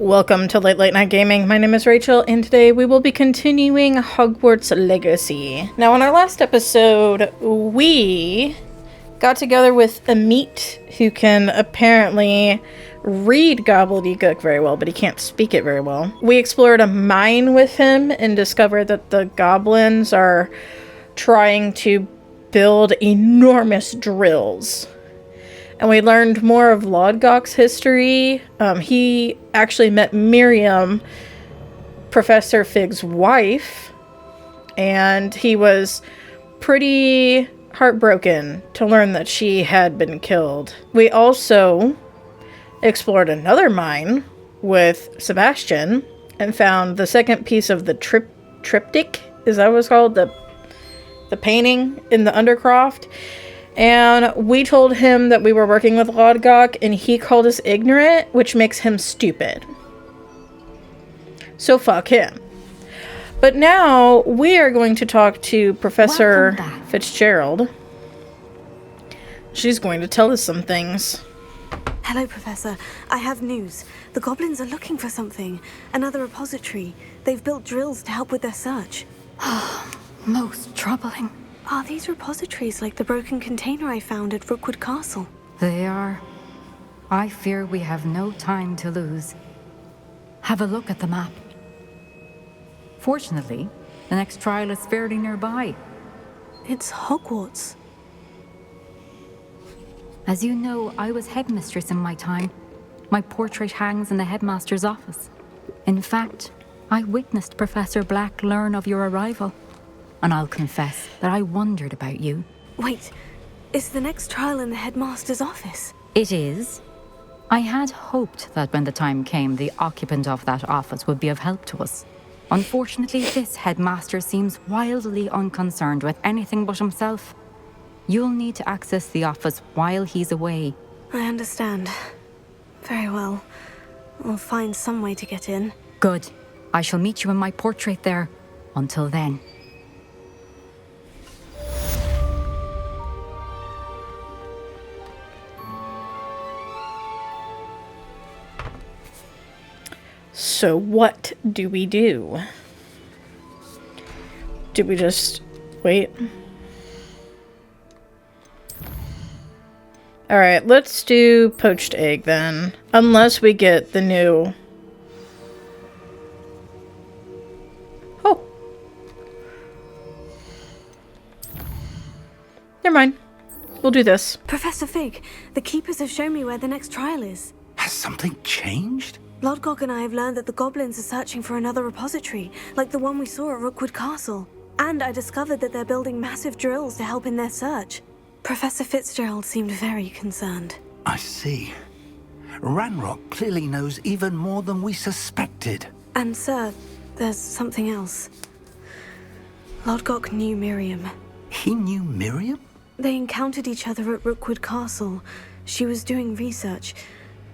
Welcome to Late Night Gaming. My name is Rachel, and today we will be continuing Hogwarts Legacy. Now, in our last episode, we got together with Amit, who can apparently read gobbledygook very well, but he can't speak it very well. We explored a mine with him and discovered that the goblins are trying to build enormous drills. And we learned more of Lodgok's history. He actually met Miriam, Professor Fig's wife, and he was pretty heartbroken to learn that she had been killed. We also explored another mine with Sebastian and found the second piece of the triptych, is that what it's called? The painting in the Undercroft. And we told him that we were working with Lodgok, and he called us ignorant, which makes him stupid. So fuck him. But now we are going to talk to Professor Fitzgerald. She's going to tell us some things. Hello, Professor. I have news. The goblins are looking for something. Another repository. They've built drills to help with their search. Most troubling. Are these repositories like the broken container I found at Rookwood Castle? They are. I fear we have no time to lose. Have a look at the map. Fortunately, the next trial is fairly nearby. It's Hogwarts. As you know, I was headmistress in my time. My portrait hangs in the headmaster's office. In fact, I witnessed Professor Black learn of your arrival. And I'll confess that I wondered about you. Wait, is the next trial in the headmaster's office? It is. I had hoped that when the time came, the occupant of that office would be of help to us. Unfortunately, this headmaster seems wildly unconcerned with anything but himself. You'll need to access the office while he's away. I understand. Very well. I'll find some way to get in. Good. I shall meet you in my portrait there. Until then. So what do we do? Do we just wait? Alright, let's do poached egg then. Unless we get the new... Oh. Never mind. We'll do this. Professor Fig, the keepers have shown me where the next trial is. Has something changed? Lodgok and I have learned that the goblins are searching for another repository, like the one we saw at Rookwood Castle. And I discovered that they're building massive drills to help in their search. Professor Fitzgerald seemed very concerned. I see. Ranrock clearly knows even more than we suspected. And sir, there's something else. Lodgok knew Miriam. He knew Miriam? They encountered each other at Rookwood Castle. She was doing research.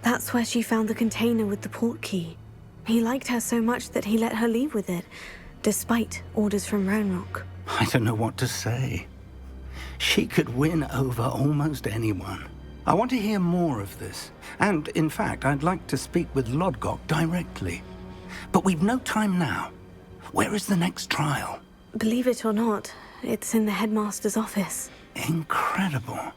That's where she found the container with the port key. He liked her so much that he let her leave with it, despite orders from Ranrock. I don't know what to say. She could win over almost anyone. I want to hear more of this. And, in fact, I'd like to speak with Lodgok directly. But we've no time now. Where is the next trial? Believe it or not, it's in the headmaster's office. Incredible.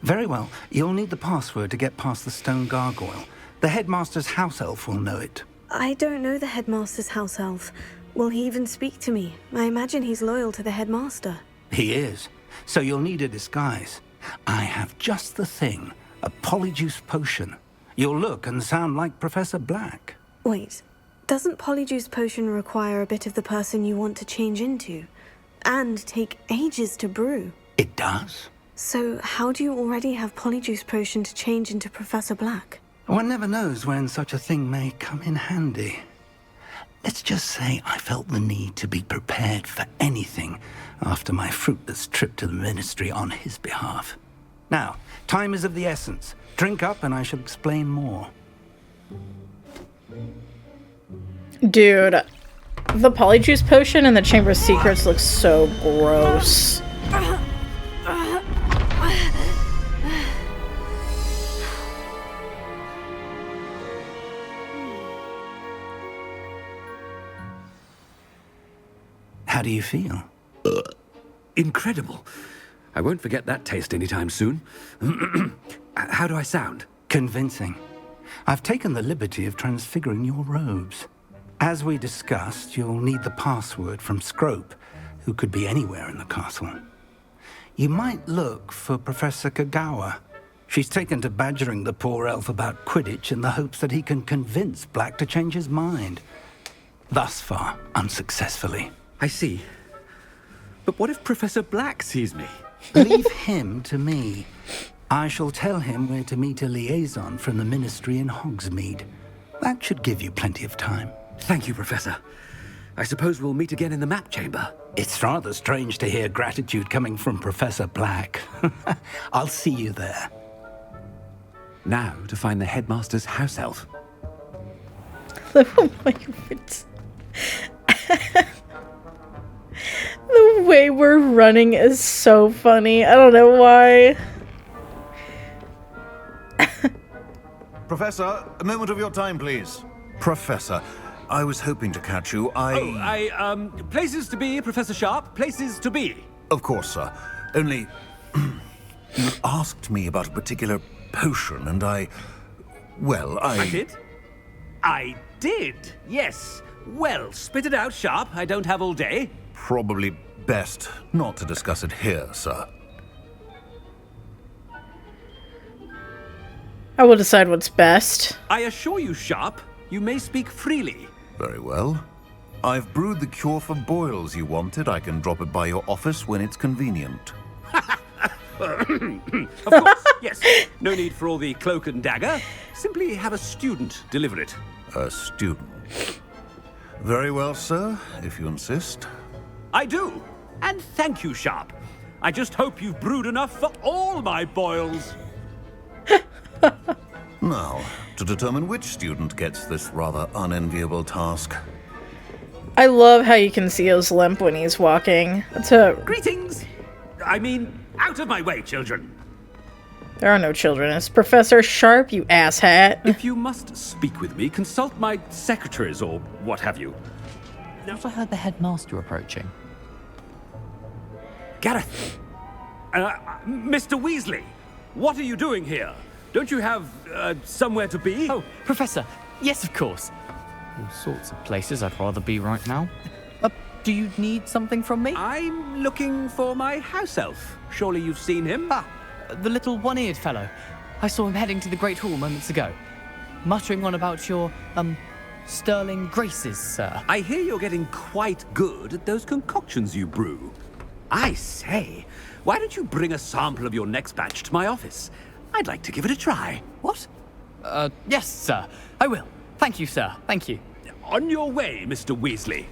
Very well, you'll need the password to get past the stone gargoyle. The headmaster's house elf will know it. I don't know the headmaster's house elf. Will he even speak to me? I imagine he's loyal to the headmaster. He is. So you'll need a disguise. I have just the thing. A polyjuice potion. You'll look and sound like Professor Black. Wait, doesn't polyjuice potion require a bit of the person you want to change into? And take ages to brew? It does. So how do you already have polyjuice potion to change into Professor Black? One never knows when such a thing may come in handy. Let's just say I felt the need to be prepared for anything after my fruitless trip to the ministry on his behalf. Now, time is of the essence. Drink up and I shall explain more. Dude, the polyjuice potion in the Chamber of Secrets looks so gross. How do you feel? Incredible. I won't forget that taste anytime soon. How do I sound? Convincing. I've taken the liberty of transfiguring your robes. As we discussed, you'll need the password from Scrope, who could be anywhere in the castle. You might look for Professor Kagawa. She's taken to badgering the poor elf about Quidditch in the hopes that he can convince Black to change his mind. Thus far, unsuccessfully. I see. But what if Professor Black sees me? Leave him to me. I shall tell him where to meet a liaison from the Ministry in Hogsmeade. That should give you plenty of time. Thank you, Professor. I suppose we'll meet again in the map chamber. It's rather strange to hear gratitude coming from Professor Black. I'll see you there. Now to find the headmaster's house elf. Oh my words. The way we're running is so funny. I don't know why. Professor, a moment of your time, please. Professor, I was hoping to catch you. Places to be, Professor Sharp. Places to be. Of course, sir. Only... you asked me about a particular potion, and well, I did? I did, yes. Well, spit it out, Sharp. I don't have all day. Probably best not to discuss it here, sir. I will decide what's best. I assure you, Sharp, you may speak freely. Very well. I've brewed the cure for boils you wanted. I can drop it by your office when it's convenient. Of course, yes. No need for all the cloak and dagger. Simply have a student deliver it. A student. Very well, sir, if you insist. I do. And thank you, Sharp. I just hope you've brewed enough for all my boils. Now, to determine which student gets this rather unenviable task. I love how you can see his limp when he's walking. That's a... Greetings. I mean, out of my way, children. There are no children. It's Professor Sharp, you asshat. If you must speak with me, consult my secretaries or what have you. I also heard the headmaster approaching. Gareth. Mr. Weasley, what are you doing here? Don't you have somewhere to be? Oh, Professor. Yes, of course. All sorts of places I'd rather be right now. Do you need something from me? I'm looking for my house elf. Surely you've seen him? Ah, the little one-eared fellow. I saw him heading to the Great Hall moments ago, muttering on about your, sterling graces, sir. I hear you're getting quite good at those concoctions you brew. I say, why don't you bring a sample of your next batch to my office? I'd like to give it a try. What? Yes, sir. I will. Thank you, sir. Thank you. On your way, Mr. Weasley.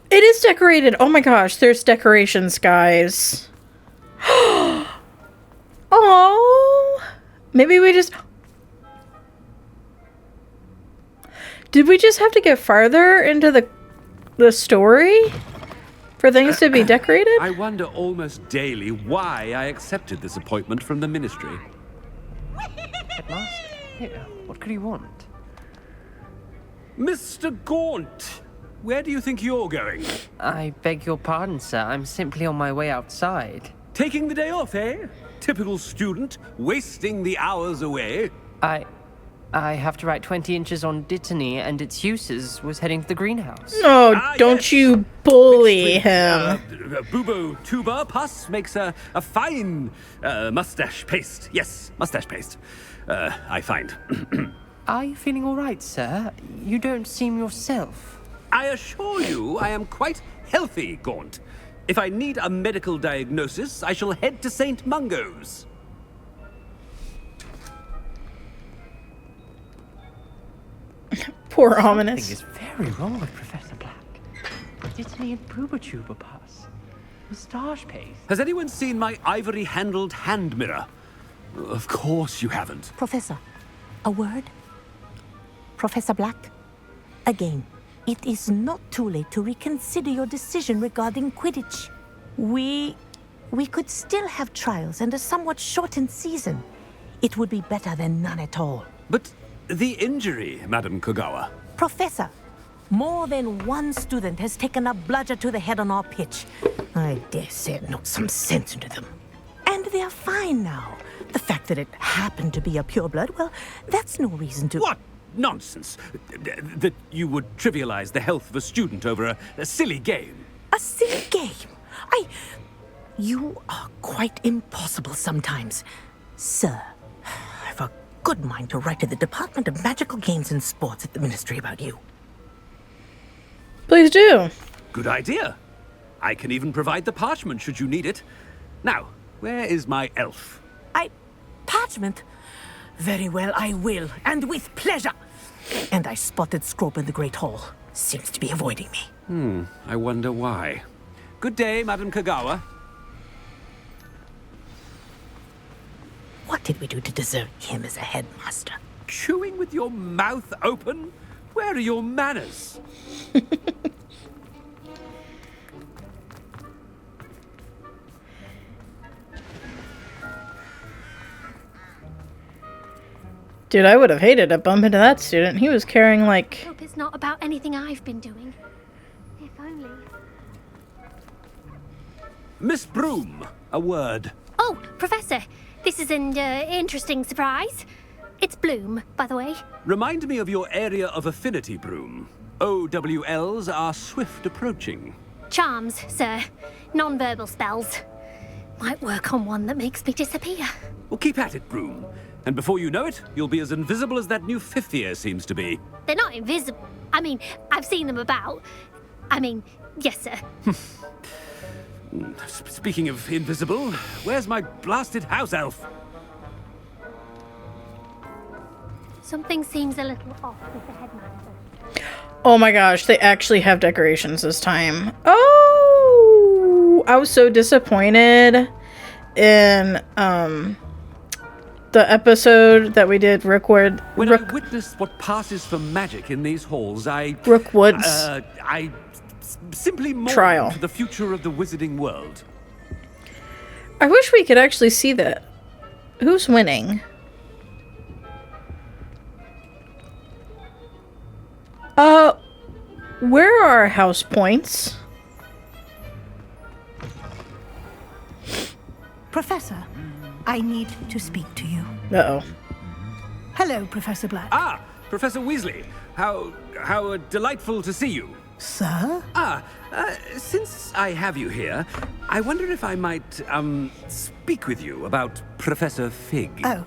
It is decorated. Oh my gosh, there's decorations, guys. Oh, maybe we just... Did we just have to get farther into the story for things to be decorated? I wonder almost daily why I accepted this appointment from the Ministry. Headmaster? Here, what could he want? Mr. Gaunt, where do you think you're going? I beg your pardon, sir. I'm simply on my way outside. Taking the day off, eh? Typical student, wasting the hours away. I have to write 20 inches on Dittany and its uses. Was heading to the greenhouse. No, don't yes. you bully him. Bubo tuba pus makes a fine mustache paste. Yes, mustache paste. I find. Are you feeling all right, sir? You don't seem yourself. I assure you I am quite healthy, Gaunt. If I need a medical diagnosis, I shall head to St. Mungo's. Poor Ominous. Something is very wrong with Professor Black. Dittany and Booba pus. Moustache paste. Has anyone seen my ivory-handled hand mirror? Of course you haven't. Professor, a word? Professor Black, again, it is not too late to reconsider your decision regarding Quidditch. We we could still have trials and a somewhat shortened season. It would be better than none at all. But the injury, Madam Kogawa. Professor, more than one student has taken a bludger to the head on our pitch. I dare say it knocked some sense into them. And they're fine now. The fact that it happened to be a pureblood, well, that's no reason to... What nonsense! That you would trivialize the health of a student over a silly game. A silly game? You are quite impossible sometimes. Sir, I've a good mind to write to the Department of Magical Games and Sports at the Ministry about you. Please do. Good idea. I can even provide the parchment should you need it. Now, where is my elf? Parchment? Very well, I will, and with pleasure. And I spotted Scrope in the Great Hall. Seems to be avoiding me. I wonder why. Good day, Madam Kogawa. What did we do to deserve him as a headmaster? Chewing with your mouth open? Where are your manners? Dude, I would have hated to bump into that student. He was carrying, like... Hope it's not about anything I've been doing. If only. Miss Broom, a word. Oh, Professor, this is an interesting surprise. It's Bloom, by the way. Remind me of your area of affinity, Broom. OWLs are swift approaching. Charms, sir. Non-verbal spells. Might work on one that makes me disappear. Well, keep at it, Broom. And before you know it, you'll be as invisible as that new fifth year seems to be. They're not invisible. I mean, I've seen them about. Yes, sir. Speaking of invisible, where's my blasted house elf? Something seems a little off with the headmaster. Oh my gosh, they actually have decorations this time. Oh! I was so disappointed in, the episode that we did, Rookwood. When I witness what passes for magic in these halls, Rookwood's I simply mourn trial for the future of the wizarding world. I wish we could actually see that. Who's winning? Where are our house points? Professor, I need to speak to you. Uh-oh. Hello, Professor Black. Ah, Professor Weasley. How delightful to see you. Sir? Since I have you here, I wonder if I might, speak with you about Professor Fig. Oh,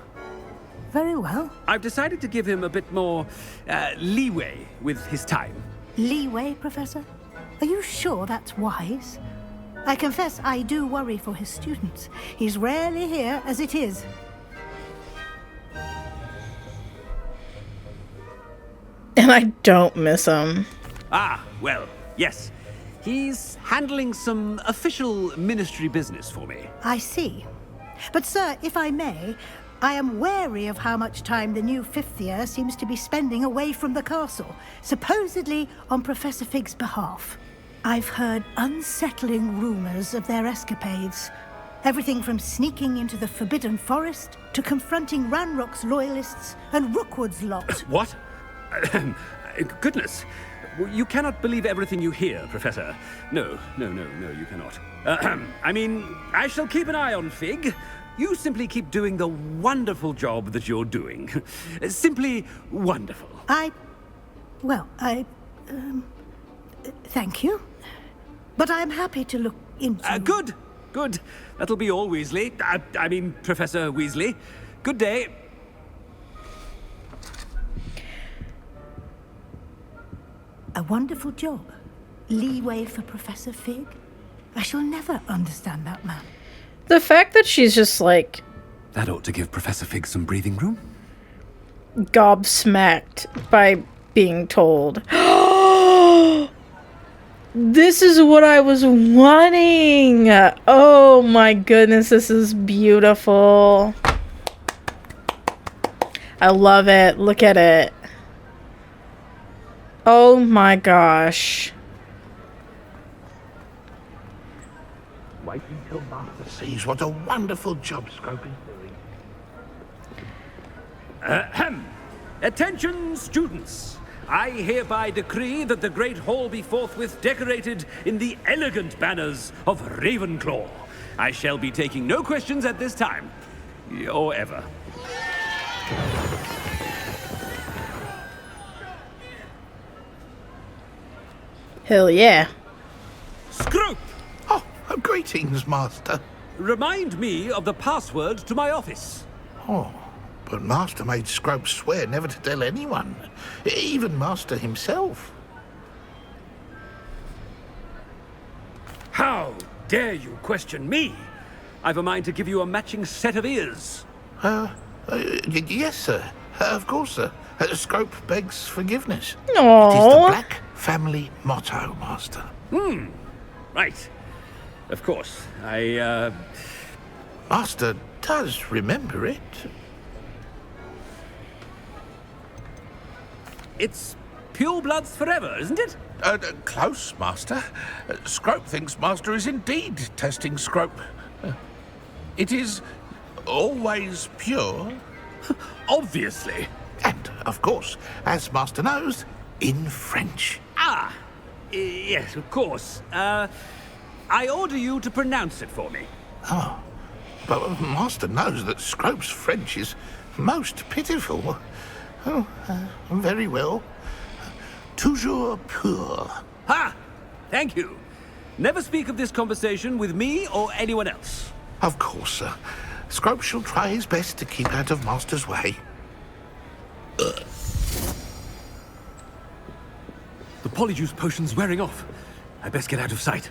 very well. I've decided to give him a bit more, leeway with his time. Leeway, Professor? Are you sure that's wise? I confess I do worry for his students. He's rarely here as it is. And I don't miss him. Ah, well, yes. He's handling some official ministry business for me. I see. But, sir, if I may, I am wary of how much time the new fifth year seems to be spending away from the castle, supposedly on Professor Fig's behalf. I've heard unsettling rumors of their escapades. Everything from sneaking into the Forbidden Forest to confronting Ranrock's loyalists and Rookwood's lot. What? Goodness. You cannot believe everything you hear, Professor. No, you cannot. I shall keep an eye on Fig. You simply keep doing the wonderful job that you're doing. Simply wonderful. Thank you. But I'm happy to look into... Good. That'll be all, Weasley. Professor Weasley. Good day. A wonderful job. Leeway for Professor Fig. I shall never understand that man. The fact that she's just like... That ought to give Professor Fig some breathing room. Gobsmacked by being told. This is what I was wanting! Oh my goodness, this is beautiful. I love it. Look at it. Oh my gosh. Wait until Master sees what a wonderful job Scrope is doing. Ahem. Attention, students! I hereby decree that the Great Hall be forthwith decorated in the elegant banners of Ravenclaw. I shall be taking no questions at this time. Or ever. Hell yeah. Scrope! Oh, greetings, Master. Remind me of the password to my office. Oh, but Master made Scrope swear never to tell anyone, even Master himself. How dare you question me? I've a mind to give you a matching set of ears. Yes, sir. Of course, sir. Scrope begs forgiveness. Aww. It is the Black family motto, Master. Right. Of course. Master does remember it. It's pure bloods forever, isn't it? Close, Master. Scrope thinks Master is indeed testing Scrope. It is always pure. Obviously. And, of course, as Master knows, in French. Ah! Yes, of course. I order you to pronounce it for me. Oh, but Master knows that Scrope's French is most pitiful. Oh, very well. Toujours pur. Ha! Thank you. Never speak of this conversation with me or anyone else. Of course, sir. Scrope shall try his best to keep out of Master's way. The polyjuice potion's wearing off. I best get out of sight.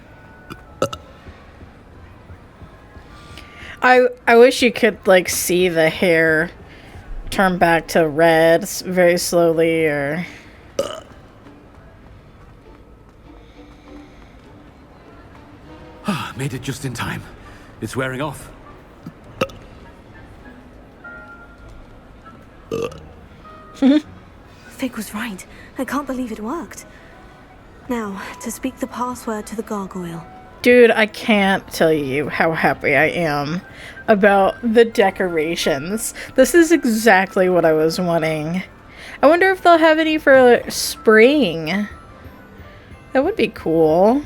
I wish you could, like, see the hair turn back to red very slowly, or... Made it just in time. It's wearing off. Fig was right. I can't believe it worked. Now, to speak the password to the gargoyle. Dude, I can't tell you how happy I am about the decorations. This is exactly what I was wanting. I wonder if they'll have any for spring. That would be cool.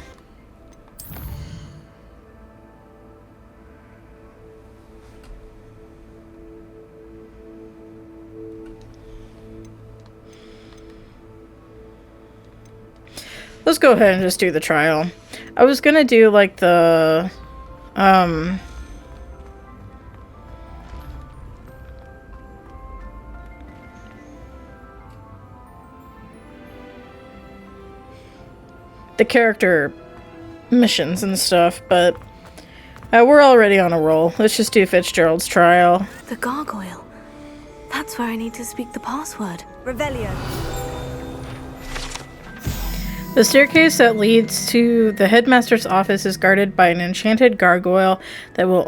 Let's go ahead and just do the trial. I was gonna do like the character missions and stuff, but we're already on a roll. Let's just do Fitzgerald's trial. The gargoyle. That's where I need to speak the password. Revelio. The staircase that leads to the headmaster's office is guarded by an enchanted gargoyle that will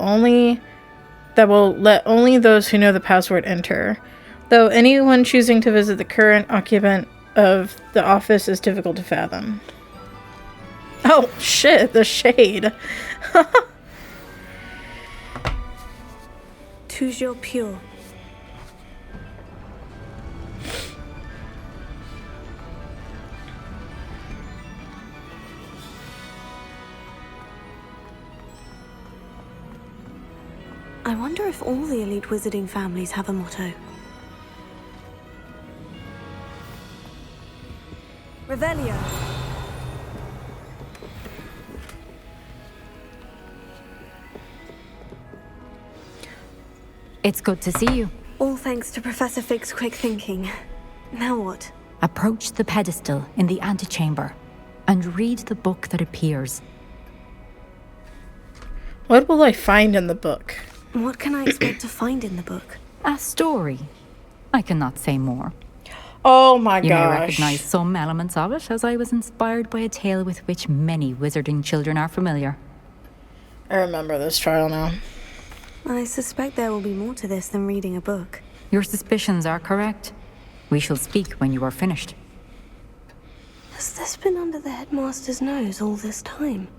let only those who know the password enter. Though anyone choosing to visit the current occupant of the office is difficult to fathom. Oh shit, the shade. Toujours pure. I wonder if all the elite wizarding families have a motto. Revelio. It's good to see you. All thanks to Professor Fig's quick thinking. Now what? Approach the pedestal in the antechamber and read the book that appears. What will I find in the book? What can I expect to find in the book? A story. I cannot say more. Oh my gosh. You may recognize some elements of it, as I was inspired by a tale with which many wizarding children are familiar. I remember this trial now. I suspect there will be more to this than reading a book. Your suspicions are correct. We shall speak when you are finished. Has this been under the headmaster's nose all this time?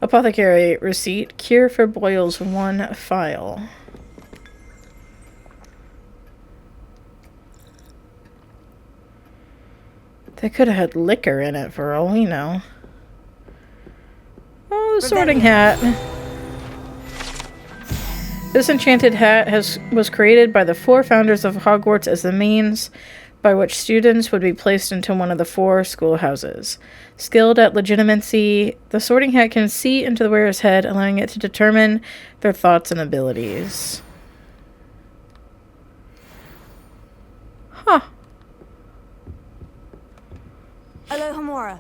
Apothecary receipt. Cure for boils, 1 file. They could have had liquor in it for all we know. Oh, the sorting hat. This enchanted hat was created by the 4 founders of Hogwarts as the means by which students would be placed into one of the 4 schoolhouses. Skilled at legitimacy, the sorting hat can see into the wearer's head, allowing it to determine their thoughts and abilities. Huh. Alohomora.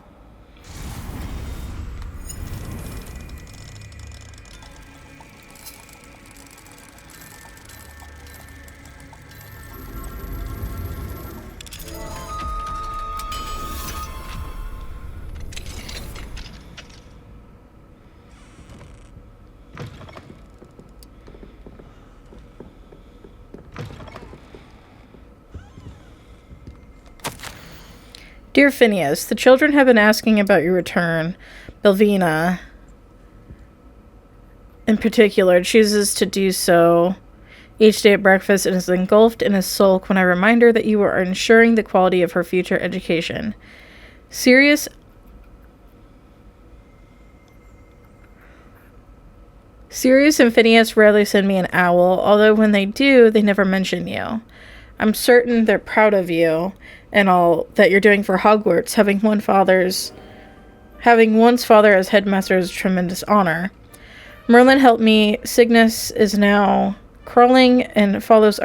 Dear Phineas, the children have been asking about your return. Belvina, in particular, chooses to do so each day at breakfast and is engulfed in a sulk when I remind her that you are ensuring the quality of her future education. Sirius and Phineas rarely send me an owl, although when they do, they never mention you. I'm certain they're proud of you and all that you're doing for Hogwarts. Having one's father as headmaster is a tremendous honor. Merlin helped me. Cygnus is now crawling and follows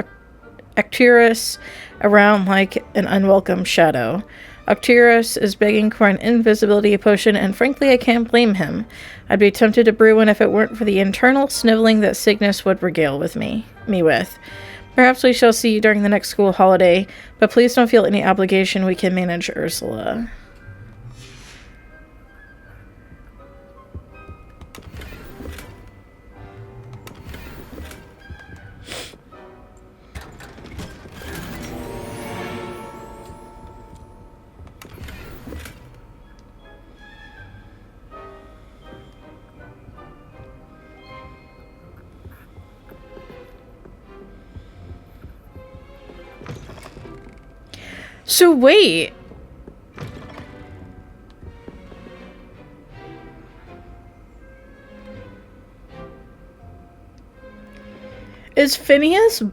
Arcturus around like an unwelcome shadow. Arcturus is begging for an invisibility potion, and frankly, I can't blame him. I'd be tempted to brew one if it weren't for the internal sniveling that Cygnus would regale me with. Perhaps we shall see you during the next school holiday, but please don't feel any obligation. We can manage Ursula. So wait. Is the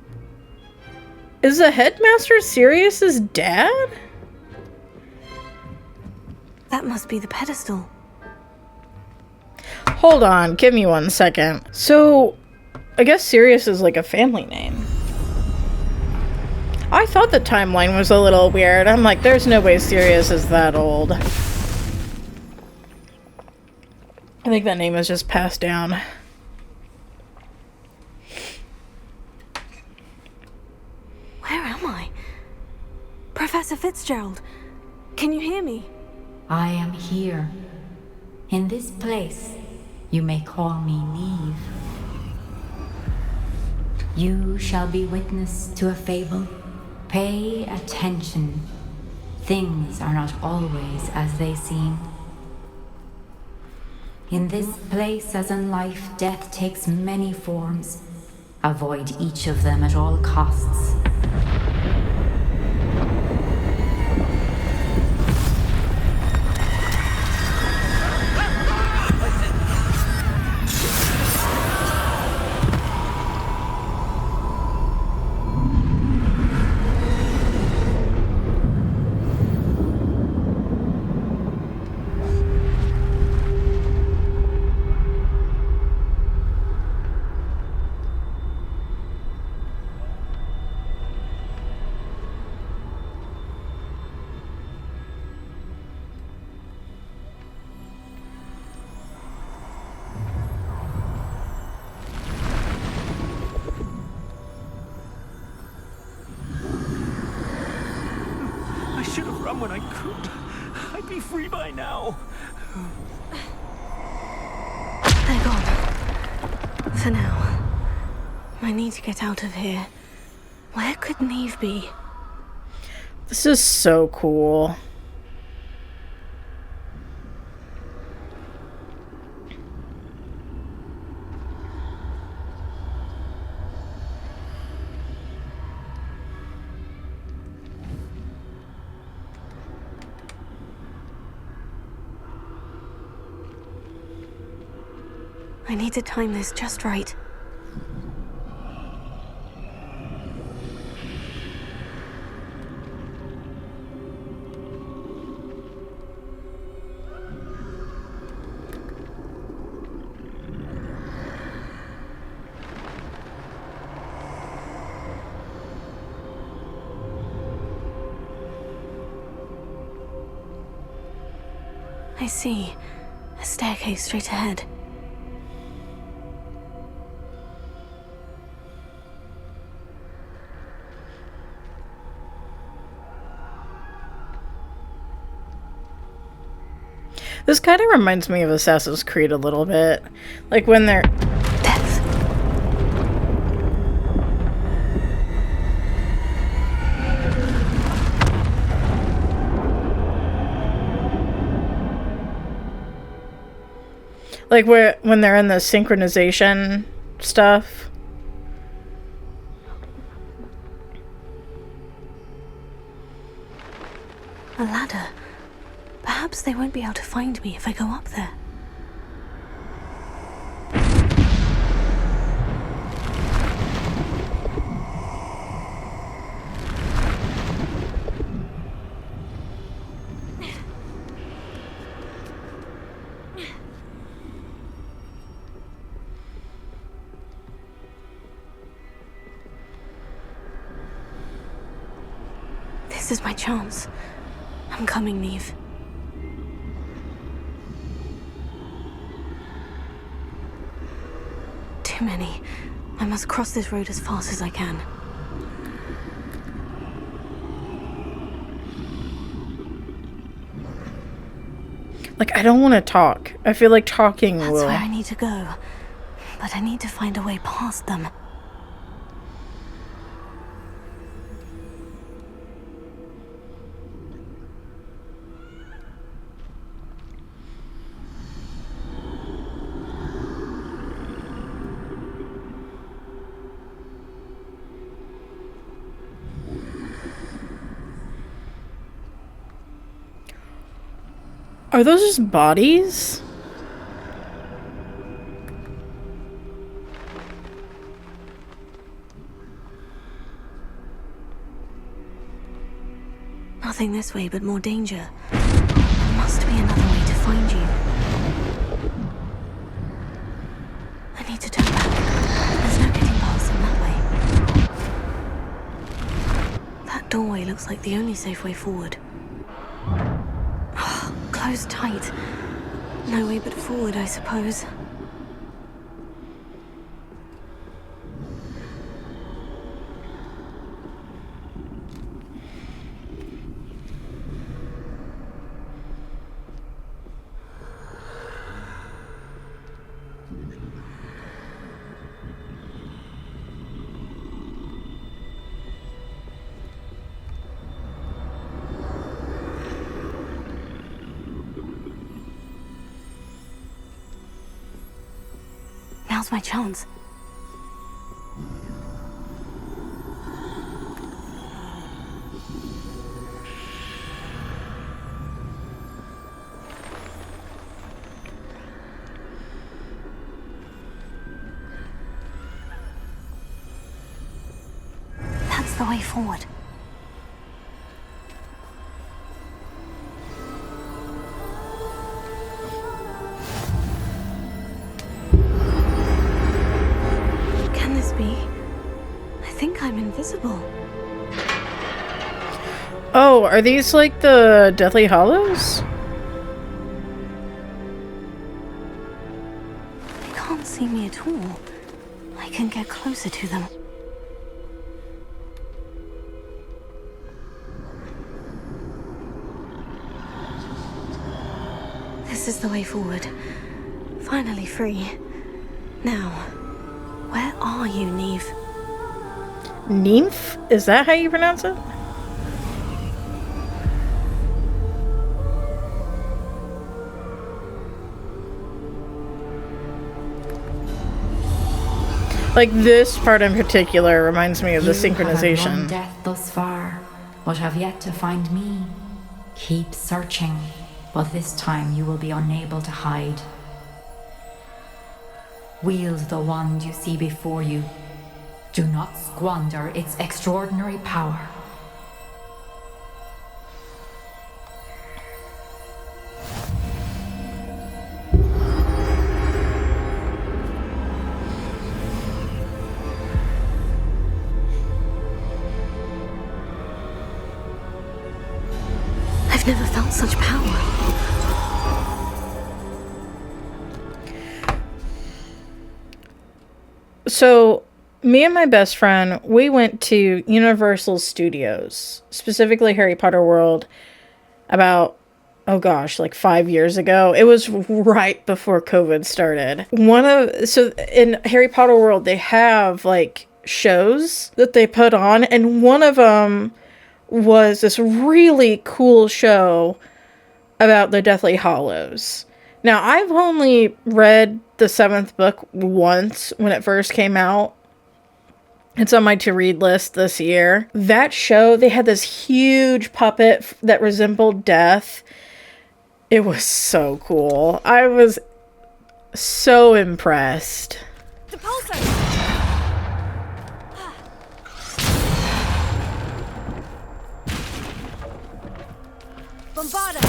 headmaster Sirius's dad? That must be the pedestal. Hold on, give me 1 second. So, I guess Sirius is like a family name. I thought the timeline was a little weird. I'm like, there's no way Sirius is that old. I think that name was just passed down. Where am I? Professor Fitzgerald, can you hear me? I am here. In this place, you may call me Neve. You shall be witness to a fable. Pay attention. Things are not always as they seem. In this place, as in life, death takes many forms. Avoid each of them at all costs. When I could, I'd be free by now. They're gone. For now. I need to get out of here. Where could Neve be? This is so cool. I need to time this just right. I see. A staircase straight ahead. This kind of reminds me of Assassin's Creed a little bit. Like when they're... Death. Like when they're in the synchronization stuff. A ladder. Perhaps they won't be able to find me if I go up there. This is my chance. I'm coming, Neve. Too many. I must cross this road as fast as I can. Like, I don't want to talk. I feel like talking That's will... where I need to go. But I need to find a way past them. Are those just bodies? Nothing this way, but more danger. There must be another way to find you. I need to turn back. There's no getting past them that way. That doorway looks like the only safe way forward. Closed tight. No way but forward, I suppose. Now's my chance. That's the way forward. I think I'm invisible. Oh, are these like the Deathly Hallows? They can't see me at all. I can get closer to them. This is the way forward. Finally free. Now, where are you, Neve? Nymph? Is that how you pronounce it? Like, this part in particular reminds me of the synchronization. You have run death thus far, but have yet to find me. Keep searching, but this time you will be unable to hide. Wield the wand you see before you. Do not squander its extraordinary power. I've never felt such power. So, me and my best friend, we went to Universal Studios, specifically Harry Potter World, about, oh gosh, like 5 years ago. It was right before COVID started. So in Harry Potter World, they have like shows that they put on, and one of them was this really cool show about the Deathly Hallows. Now, I've only read the seventh book once when it first came out. It's on my to-read list this year. That show, they had this huge puppet that resembled Death. It was so cool. I was so impressed. Bombarda!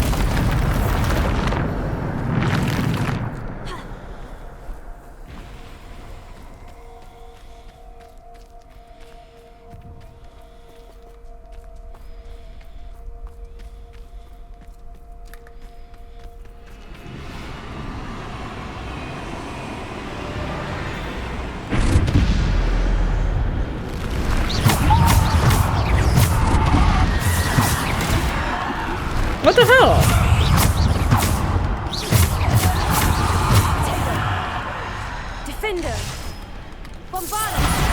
What the hell? Defender! Bombarda!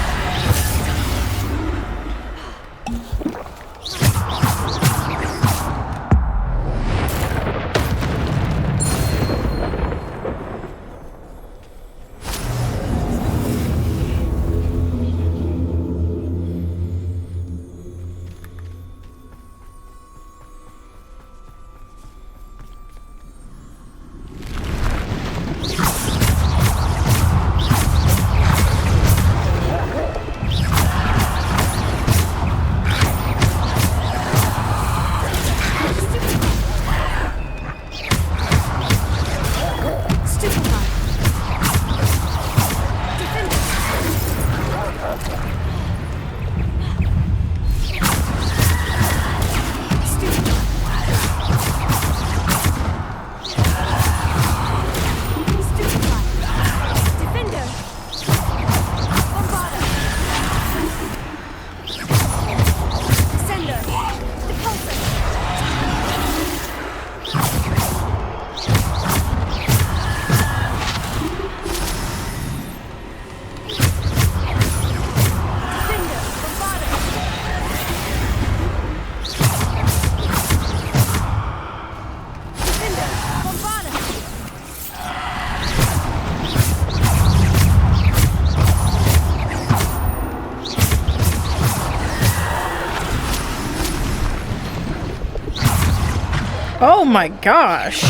Oh my gosh.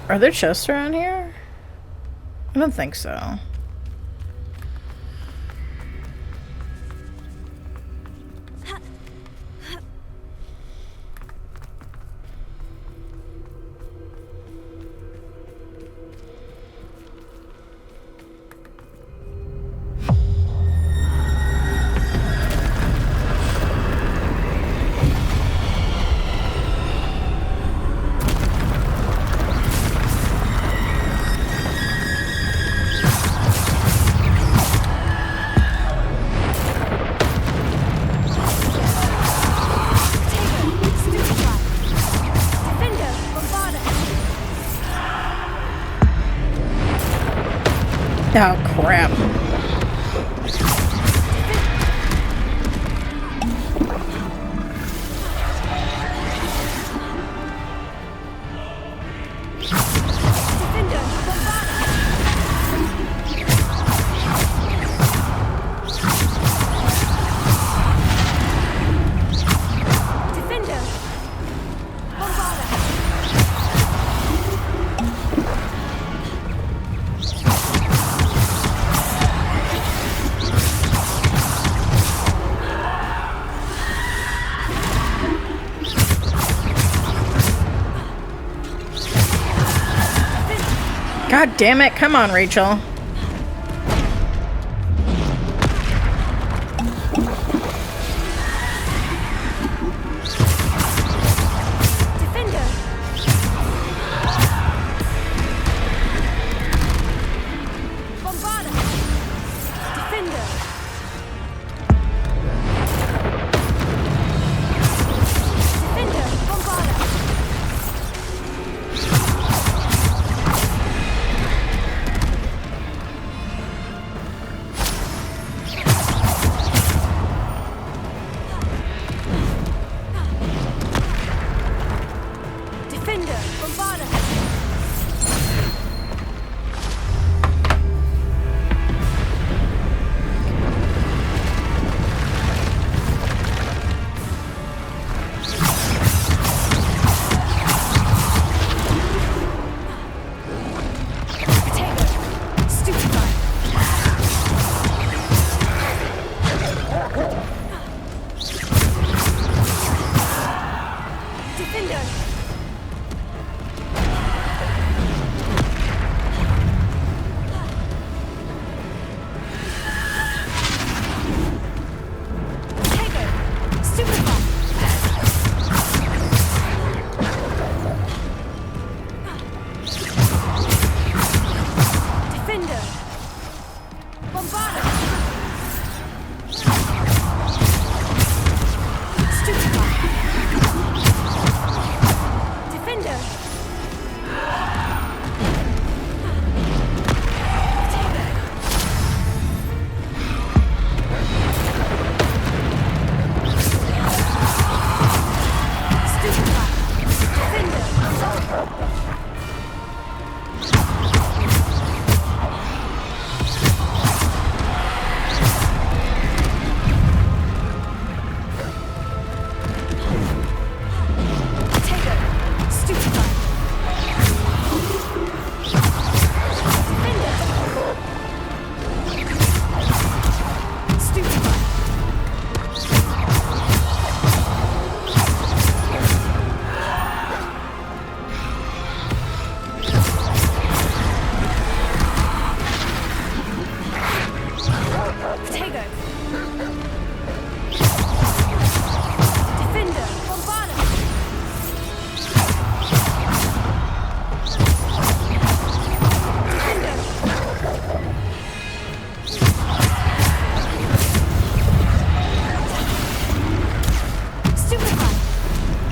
Are there chests around here? I don't think so. Oh, crap. God damn it. Come on, Rachel.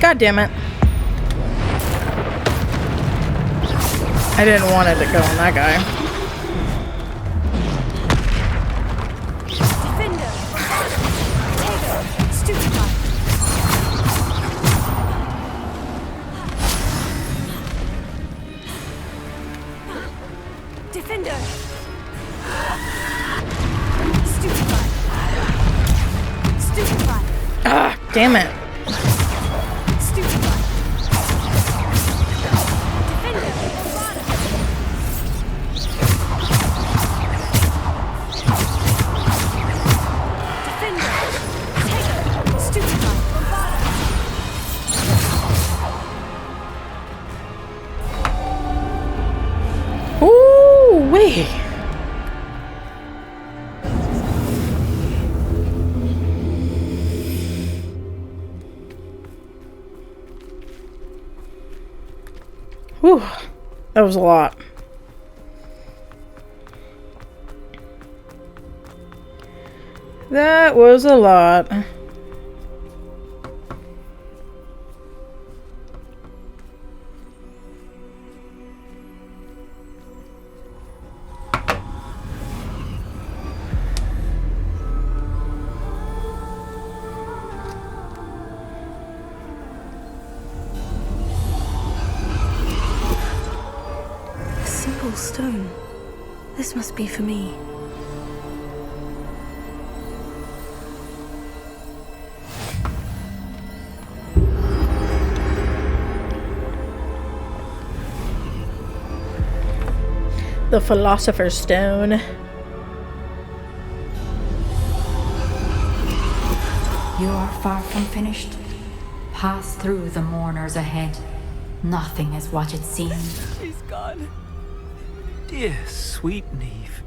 God damn it. I didn't want it to go on that guy. Ah, damn it. Ooh-wee. Whew, that was a lot. That was a lot. stone. This must be for me. The Philosopher's Stone. You are far from finished. Pass through the mourners ahead. Nothing is what it seems. She's gone. Dear sweet Neve.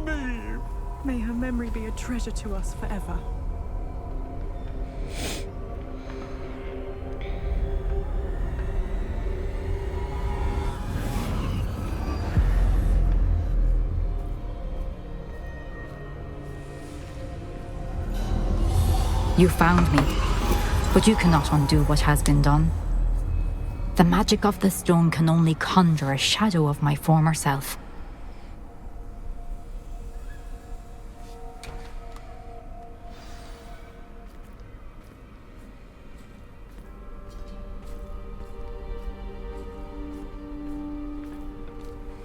Neve. May her memory be a treasure to us forever. You found me, but you cannot undo what has been done. The magic of the stone can only conjure a shadow of my former self.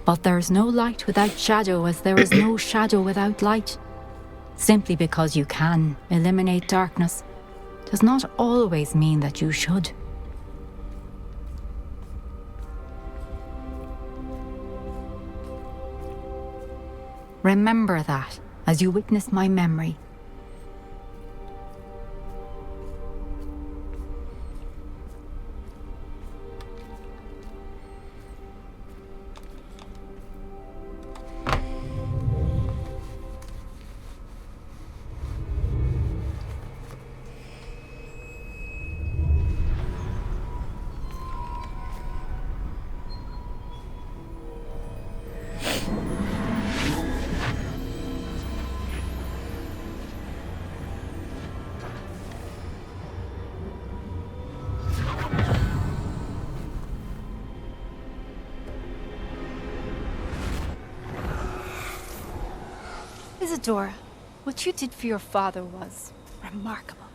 But there is no light without shadow, as there is no shadow without light. Simply because you can eliminate darkness does not always mean that you should. Remember that as you witness my memory. Isadora, what you did for your father was remarkable.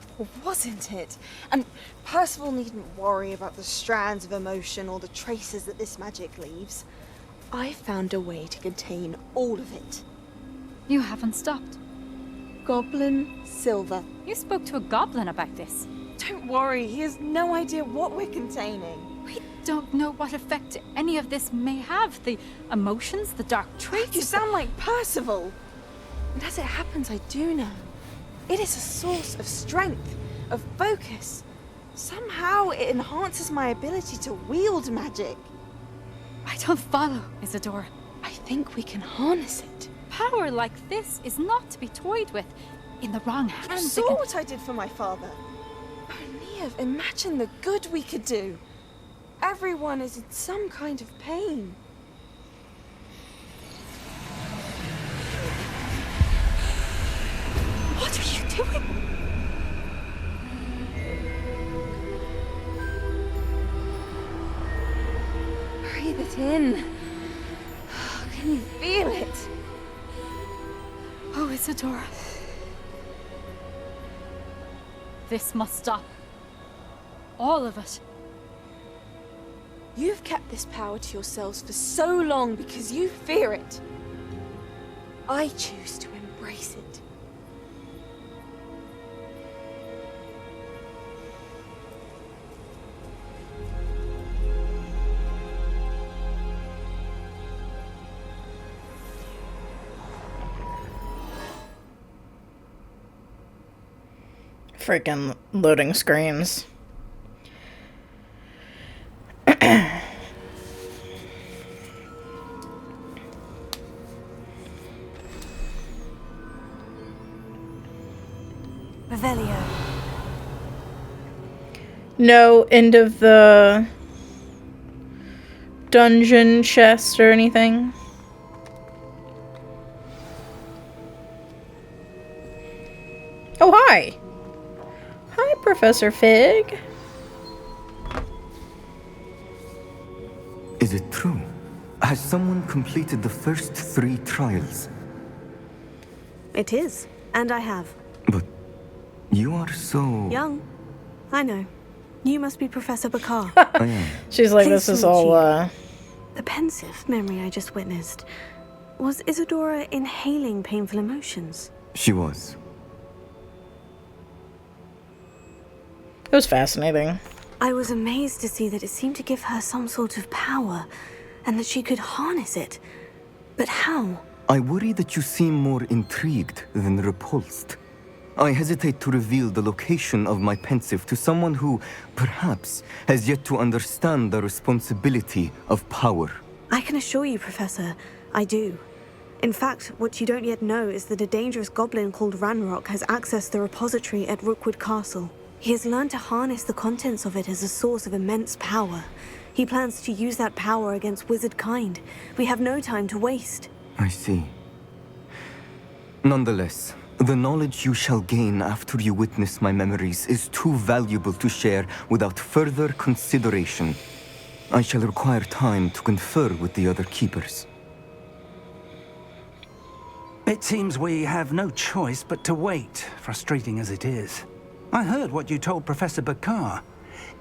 Wasn't it? And Percival needn't worry about the strands of emotion or the traces that this magic leaves. I found a way to contain all of it. You haven't stopped. Goblin Silver. You spoke to a goblin about this. Don't worry, he has no idea what we're containing. We don't know what effect any of this may have. The emotions, the dark traits. You sound like Percival. And as it happens, I do know. It is a source of strength, of focus. Somehow it enhances my ability to wield magic. I don't follow, Isadora. I think we can harness it. Power like this is not to be toyed with. In the wrong hands, You saw what I did for my father. Oh, Neve, imagine the good we could do. Everyone is in some kind of pain. What are you doing? Breathe it in. Can you feel it? Oh, Isadora. This must stop. All of it. You've kept this power to yourselves for so long because you fear it. I choose to embrace it. Freaking loading screens. Revelio. No end of the dungeon chest or anything. Oh, hi. Hi, Professor Fig. Is it true? Has someone completed the first 3 trials? It is, and I have. But you are so... Young. I know. You must be Professor Bakar. I am. She's like, Please this is meet all, you. The pensive memory I just witnessed. Was Isadora inhaling painful emotions? She was. It was fascinating. I was amazed to see that it seemed to give her some sort of power, and that she could harness it. But how? I worry that you seem more intrigued than repulsed. I hesitate to reveal the location of my pensive to someone who, perhaps, has yet to understand the responsibility of power. I can assure you, Professor, I do. In fact, what you don't yet know is that a dangerous goblin called Ranrock has accessed the repository at Rookwood Castle. He has learned to harness the contents of it as a source of immense power. He plans to use that power against wizard kind. We have no time to waste. I see. Nonetheless, the knowledge you shall gain after you witness my memories is too valuable to share without further consideration. I shall require time to confer with the other keepers. It seems we have no choice but to wait, frustrating as it is. I heard what you told Professor Bakar.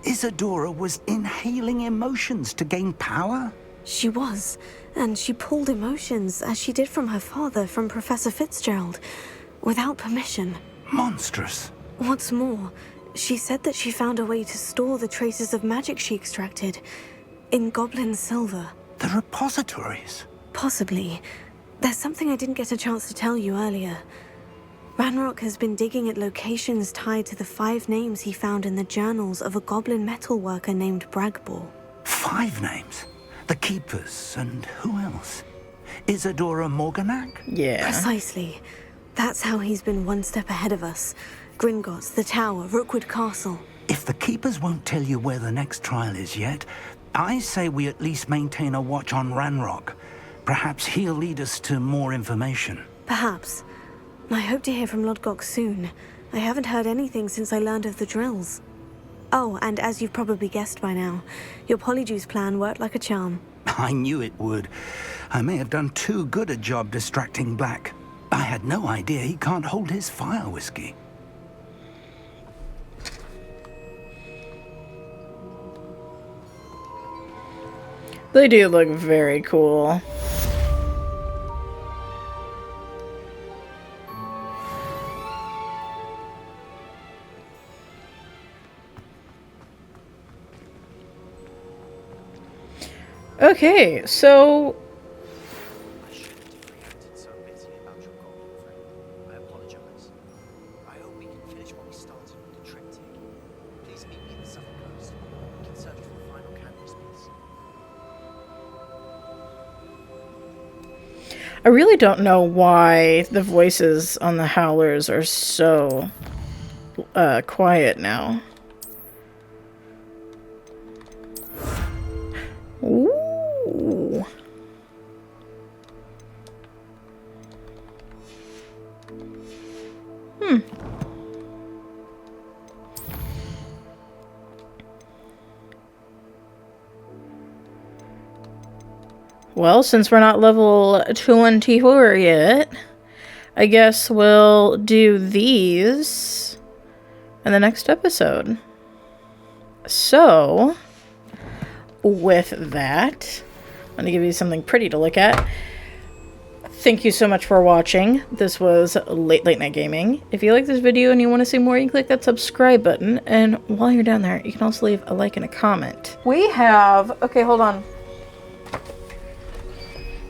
Isadora was inhaling emotions to gain power? She was, and she pulled emotions, as she did from her father, from Professor Fitzgerald, without permission. Monstrous. What's more, she said that she found a way to store the traces of magic she extracted in goblin silver. The repositories? Possibly. There's something I didn't get a chance to tell you earlier. Ranrock has been digging at locations tied to the 5 names he found in the journals of a goblin metalworker named Bragbor. 5 names? The Keepers, and who else? Isadora Morganac? Yeah. Precisely. That's how he's been one step ahead of us. Gringotts, the Tower, Rookwood Castle. If the Keepers won't tell you where the next trial is yet, I say we at least maintain a watch on Ranrock. Perhaps he'll lead us to more information. Perhaps. I hope to hear from Lodgok soon. I haven't heard anything since I learned of the drills. Oh, and as you've probably guessed by now, your Polyjuice plan worked like a charm. I knew it would. I may have done too good a job distracting Black. I had no idea he can't hold his fire whiskey. They do look very cool. Okay, so I really don't know why the voices on the Howlers are so quiet now. Ooh. Well, since we're not level 24 yet, I guess we'll do these in the next episode. So, with that, I'm going to give you something pretty to look at. Thank you so much for watching. This was Late Night Gaming. If you like this video and you want to see more, you can click that subscribe button. And while you're down there, you can also leave a like and a comment. We have... Okay, hold on.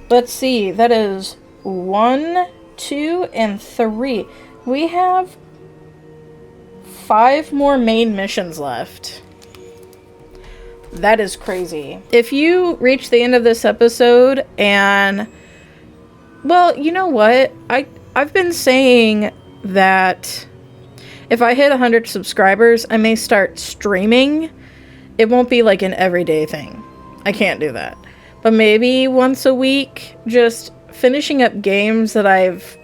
Let's see. That is 1, 2, and 3. We have 5 more main missions left. That is crazy. If you reach the end of this episode and... Well, you know what? I've been saying that if I hit 100 subscribers, I may start streaming. It won't be like an everyday thing. I can't do that. But maybe once a week, just finishing up games that I've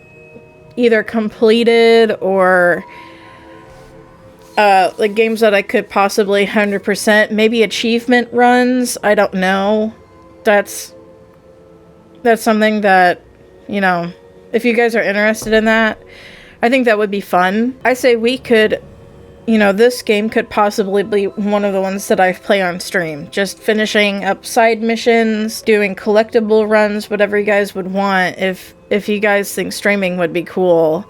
either completed or like games that I could possibly 100%, maybe achievement runs. I don't know. That's something that, you know, if you guys are interested in that, I think that would be fun. I say we could you know, this game could possibly be one of the ones that I play on stream. Just finishing up side missions, doing collectible runs, whatever you guys would want. If you guys think streaming would be cool.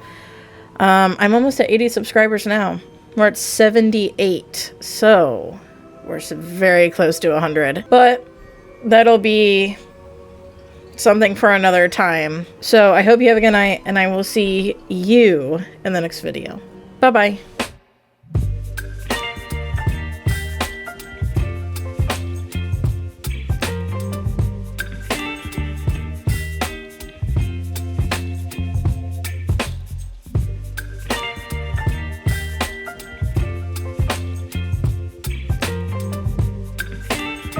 I'm almost at 80 subscribers now. We're at 78. So we're very close to 100. But that'll be something for another time. So I hope you have a good night, and I will see you in the next video. Bye-bye.